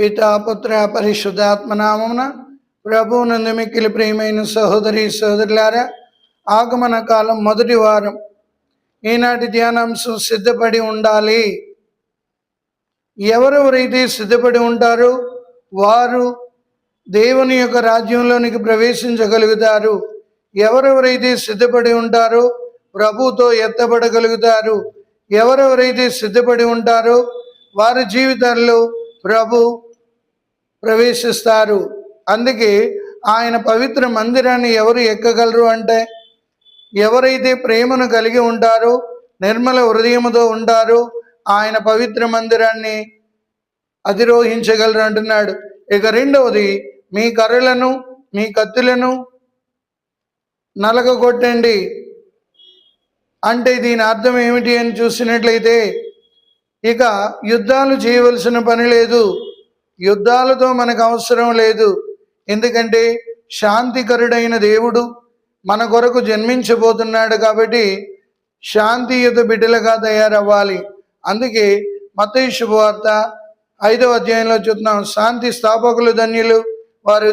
పితా పుత్ర పరిశుద్ధాత్మ నామమున ప్రభువునందు మిక్కిలి ప్రియమైన సహోదరి సహోదరులారా, ఆగమన కాలం మొదటి వారం. ఈనాటి ధ్యానాంశం సిద్ధపడి ఉండాలి. ఎవరెవరైతే సిద్ధపడి ఉంటారో వారు దేవుని యొక్క రాజ్యంలోనికి ప్రవేశించగలుగుతారు. ఎవరెవరైతే సిద్ధపడి ఉంటారో ప్రభుతో ఎత్తబడగలుగుతారు. ఎవరెవరైతే సిద్ధపడి ఉంటారో వారి జీవితాల్లో ప్రభు ప్రవేశిస్తారు. అందుకే ఆయన పవిత్ర మందిరాన్ని ఎవరు ఎక్కగలరు అంటే, ఎవరైతే ప్రేమను కలిగి ఉంటారో, నిర్మల హృదయముతో ఉంటారో ఆయన పవిత్ర మందిరాన్ని అధిరోహించగలరు అంటున్నాడు. ఇక రెండవది, మీ కర్రలను మీ కత్తులను నలగగొట్టండి అంటే దీని అర్థం ఏమిటి అని చూసినట్లయితే, ఇక యుద్ధాలు చేయవలసిన పని లేదు. యుద్ధాలతో మనకు అవసరం లేదు. ఎందుకంటే శాంతికరుడైన దేవుడు మన కొరకు జన్మించబోతున్నాడు. కాబట్టి శాంతియుత బిడ్డలుగా తయారవ్వాలి. అందుకే మత్తయి శుభవార్త 5వ అధ్యాయంలో చూస్తున్నాం, శాంతి స్థాపకులు ధన్యులు, వారు